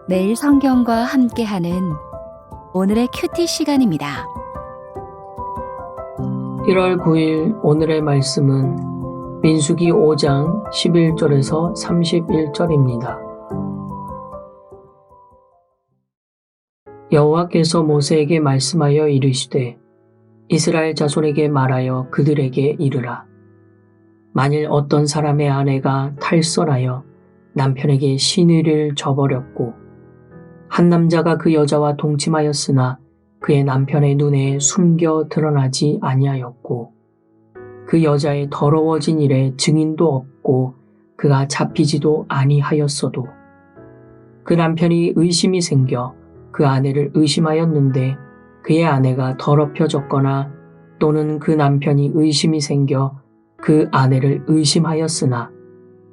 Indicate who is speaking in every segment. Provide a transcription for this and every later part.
Speaker 1: 매일 성경과 함께하는 오늘의 큐티 시간입니다.
Speaker 2: 1월 9일 오늘의 말씀은 민수기 5장 11절에서 31절입니다. 여호와께서 모세에게 말씀하여 이르시되 이스라엘 자손에게 말하여 그들에게 이르라. 만일 어떤 사람의 아내가 탈선하여 남편에게 시누이를 저버렸고 한 남자가 그 여자와 동침하였으나 그의 남편의 눈에 숨겨 드러나지 아니하였고 그 여자의 더러워진 일에 증인도 없고 그가 잡히지도 아니하였어도 그 남편이 의심이 생겨 그 아내를 의심하였는데 그의 아내가 더럽혀졌거나 또는 그 남편이 의심이 생겨 그 아내를 의심하였으나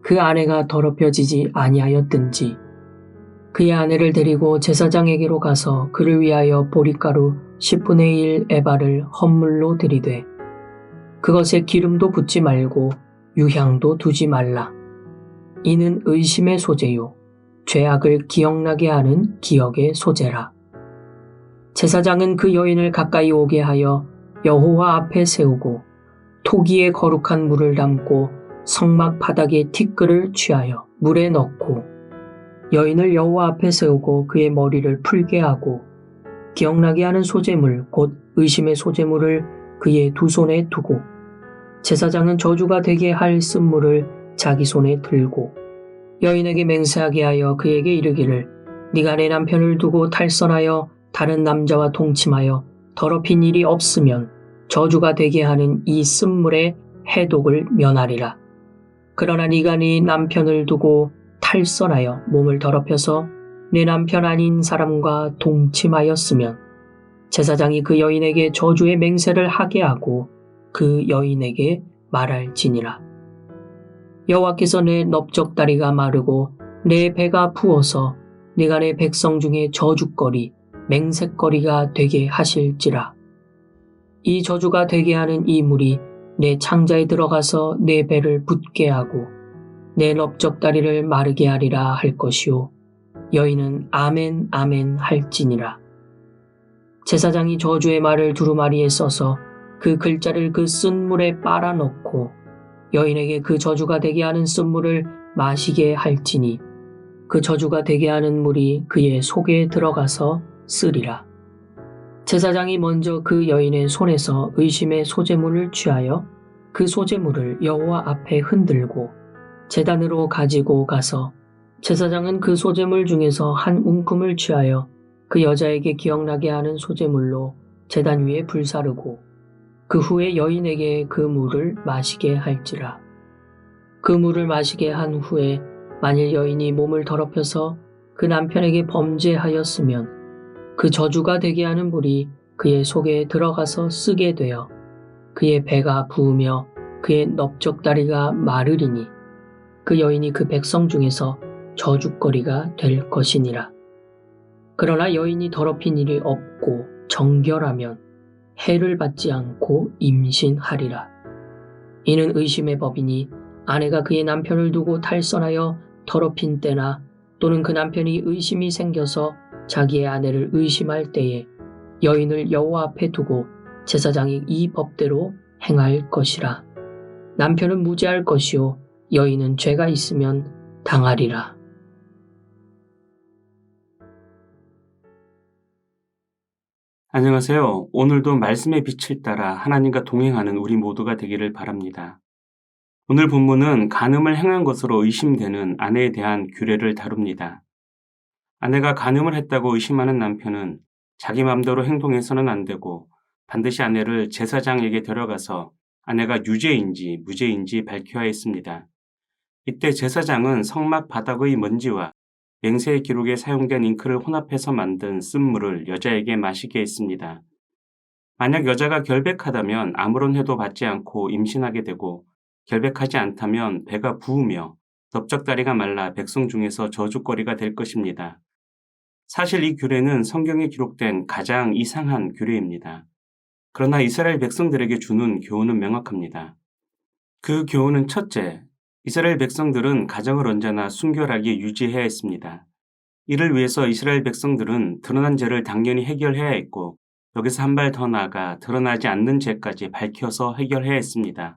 Speaker 2: 그 아내가 더럽혀지지 아니하였든지 그의 아내를 데리고 제사장에게로 가서 그를 위하여 보리가루 10분의 1 에바를 헌물로 드리되 그것에 기름도 붓지 말고 유향도 두지 말라. 이는 의심의 소재요 죄악을 기억나게 하는 기억의 소재라. 제사장은 그 여인을 가까이 오게 하여 여호와 앞에 세우고 토기에 거룩한 물을 담고 성막 바닥에 티끌을 취하여 물에 넣고 여인을 여호와 앞에 세우고 그의 머리를 풀게 하고 기억나게 하는 소재물 곧 의심의 소재물을 그의 두 손에 두고 제사장은 저주가 되게 할 쓴물을 자기 손에 들고 여인에게 맹세하게 하여 그에게 이르기를 네가 내 남편을 두고 탈선하여 다른 남자와 동침하여 더럽힌 일이 없으면 저주가 되게 하는 이 쓴물의 해독을 면하리라. 그러나 네가 네 남편을 두고 탈선하여 몸을 더럽혀서 내 남편 아닌 사람과 동침하였으면 제사장이 그 여인에게 저주의 맹세를 하게 하고 그 여인에게 말할지니라. 여호와께서 내 넓적다리가 마르고 내 배가 부어서 네가 내 백성 중에 저주거리 맹세거리가 되게 하실지라. 이 저주가 되게 하는 이 물이 내 창자에 들어가서 내 배를 붓게 하고 내 넓적다리를 마르게 하리라 할 것이요 여인은 아멘 아멘 할지니라. 제사장이 저주의 말을 두루마리에 써서 그 글자를 그 쓴물에 빨아넣고 여인에게 그 저주가 되게 하는 쓴물을 마시게 할지니 그 저주가 되게 하는 물이 그의 속에 들어가서 쓰리라. 제사장이 먼저 그 여인의 손에서 의심의 소재물을 취하여 그 소재물을 여호와 앞에 흔들고 제단으로 가지고 가서 제사장은 그 소재물 중에서 한 움큼을 취하여 그 여자에게 기억나게 하는 소재물로 제단 위에 불사르고 그 후에 여인에게 그 물을 마시게 할지라. 그 물을 마시게 한 후에 만일 여인이 몸을 더럽혀서 그 남편에게 범죄하였으면 그 저주가 되게 하는 물이 그의 속에 들어가서 쓰게 되어 그의 배가 부으며 그의 넓적다리가 마르리니 그 여인이 그 백성 중에서 저주거리가 될 것이니라. 그러나 여인이 더럽힌 일이 없고 정결하면 해를 받지 않고 임신하리라. 이는 의심의 법이니 아내가 그의 남편을 두고 탈선하여 더럽힌 때나 또는 그 남편이 의심이 생겨서 자기의 아내를 의심할 때에 여인을 여호와 앞에 두고 제사장이 이 법대로 행할 것이라. 남편은 무죄할 것이요 여인은 죄가 있으면 당하리라.
Speaker 3: 안녕하세요. 오늘도 말씀의 빛을 따라 하나님과 동행하는 우리 모두가 되기를 바랍니다. 오늘 본문은 간음을 행한 것으로 의심되는 아내에 대한 규례를 다룹니다. 아내가 간음을 했다고 의심하는 남편은 자기 맘대로 행동해서는 안 되고 반드시 아내를 제사장에게 데려가서 아내가 유죄인지 무죄인지 밝혀야 했습니다. 이때 제사장은 성막 바닥의 먼지와 맹세의 기록에 사용된 잉크를 혼합해서 만든 쓴물을 여자에게 마시게 했습니다. 만약 여자가 결백하다면 아무런 해도 받지 않고 임신하게 되고 결백하지 않다면 배가 부으며 넓적다리가 말라 백성 중에서 저주거리가 될 것입니다. 사실 이 규례는 성경에 기록된 가장 이상한 규례입니다. 그러나 이스라엘 백성들에게 주는 교훈은 명확합니다. 그 교훈은 첫째, 이스라엘 백성들은 가정을 언제나 순결하게 유지해야 했습니다. 이를 위해서 이스라엘 백성들은 드러난 죄를 당연히 해결해야 했고 여기서 한 발 더 나아가 드러나지 않는 죄까지 밝혀서 해결해야 했습니다.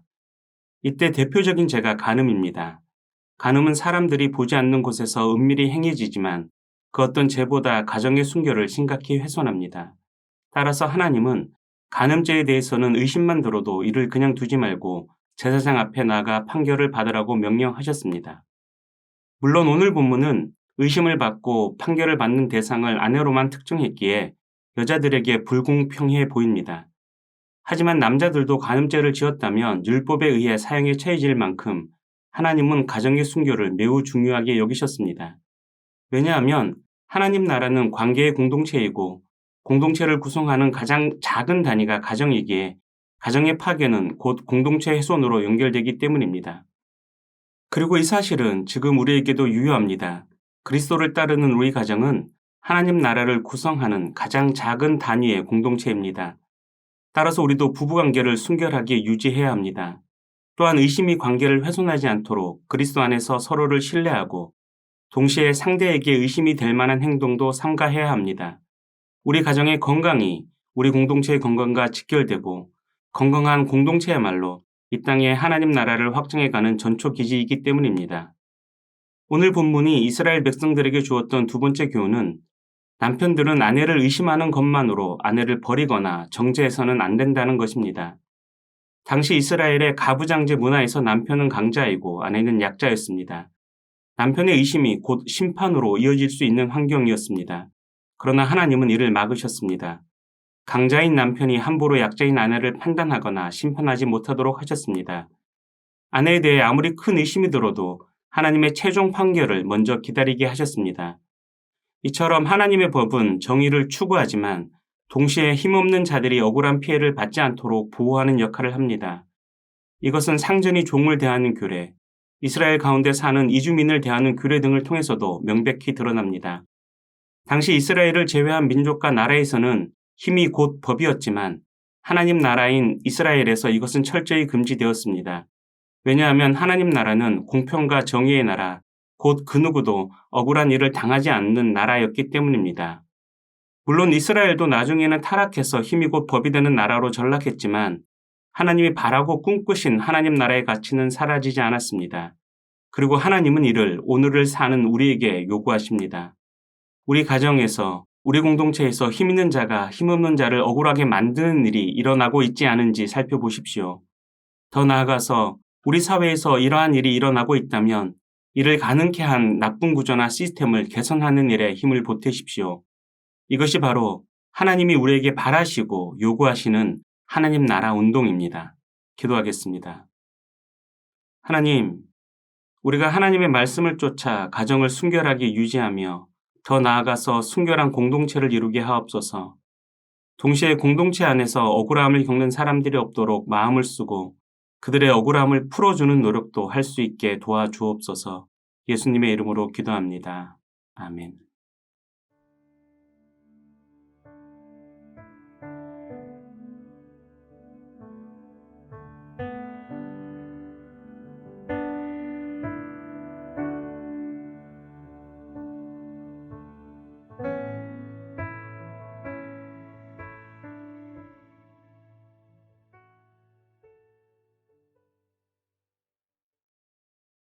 Speaker 3: 이때 대표적인 죄가 간음입니다. 간음은 사람들이 보지 않는 곳에서 은밀히 행해지지만 그 어떤 죄보다 가정의 순결을 심각히 훼손합니다. 따라서 하나님은 간음죄에 대해서는 의심만 들어도 이를 그냥 두지 말고 제사장 앞에 나가 판결을 받으라고 명령하셨습니다. 물론 오늘 본문은 의심을 받고 판결을 받는 대상을 아내로만 특정했기에 여자들에게 불공평해 보입니다. 하지만 남자들도 간음죄를 지었다면 율법에 의해 사형에 처해질 만큼 하나님은 가정의 순결을 매우 중요하게 여기셨습니다. 왜냐하면 하나님 나라는 관계의 공동체이고 공동체를 구성하는 가장 작은 단위가 가정이기에 가정의 파괴는 곧 공동체 훼손으로 연결되기 때문입니다. 그리고 이 사실은 지금 우리에게도 유효합니다. 그리스도를 따르는 우리 가정은 하나님 나라를 구성하는 가장 작은 단위의 공동체입니다. 따라서 우리도 부부관계를 순결하게 유지해야 합니다. 또한 의심이 관계를 훼손하지 않도록 그리스도 안에서 서로를 신뢰하고 동시에 상대에게 의심이 될 만한 행동도 삼가해야 합니다. 우리 가정의 건강이 우리 공동체의 건강과 직결되고 건강한 공동체야말로 이 땅에 하나님 나라를 확장해가는 전초기지이기 때문입니다. 오늘 본문이 이스라엘 백성들에게 주었던 두 번째 교훈은 남편들은 아내를 의심하는 것만으로 아내를 버리거나 정죄해서는 안 된다는 것입니다. 당시 이스라엘의 가부장제 문화에서 남편은 강자이고 아내는 약자였습니다. 남편의 의심이 곧 심판으로 이어질 수 있는 환경이었습니다. 그러나 하나님은 이를 막으셨습니다. 강자인 남편이 함부로 약자인 아내를 판단하거나 심판하지 못하도록 하셨습니다. 아내에 대해 아무리 큰 의심이 들어도 하나님의 최종 판결을 먼저 기다리게 하셨습니다. 이처럼 하나님의 법은 정의를 추구하지만 동시에 힘없는 자들이 억울한 피해를 받지 않도록 보호하는 역할을 합니다. 이것은 상전이 종을 대하는 규례, 이스라엘 가운데 사는 이주민을 대하는 규례 등을 통해서도 명백히 드러납니다. 당시 이스라엘을 제외한 민족과 나라에서는 힘이 곧 법이었지만 하나님 나라인 이스라엘에서 이것은 철저히 금지되었습니다. 왜냐하면 하나님 나라는 공평과 정의의 나라, 곧 그 누구도 억울한 일을 당하지 않는 나라였기 때문입니다. 물론 이스라엘도 나중에는 타락해서 힘이 곧 법이 되는 나라로 전락했지만 하나님이 바라고 꿈꾸신 하나님 나라의 가치는 사라지지 않았습니다. 그리고 하나님은 이를 오늘을 사는 우리에게 요구하십니다. 우리 가정에서, 우리 공동체에서 힘 있는 자가 힘없는 자를 억울하게 만드는 일이 일어나고 있지 않은지 살펴보십시오. 더 나아가서 우리 사회에서 이러한 일이 일어나고 있다면 이를 가능케 한 나쁜 구조나 시스템을 개선하는 일에 힘을 보태십시오. 이것이 바로 하나님이 우리에게 바라시고 요구하시는 하나님 나라 운동입니다. 기도하겠습니다. 하나님, 우리가 하나님의 말씀을 쫓아 가정을 순결하게 유지하며 더 나아가서 순결한 공동체를 이루게 하옵소서. 동시에 공동체 안에서 억울함을 겪는 사람들이 없도록 마음을 쓰고 그들의 억울함을 풀어주는 노력도 할 수 있게 도와주옵소서. 예수님의 이름으로 기도합니다. 아멘.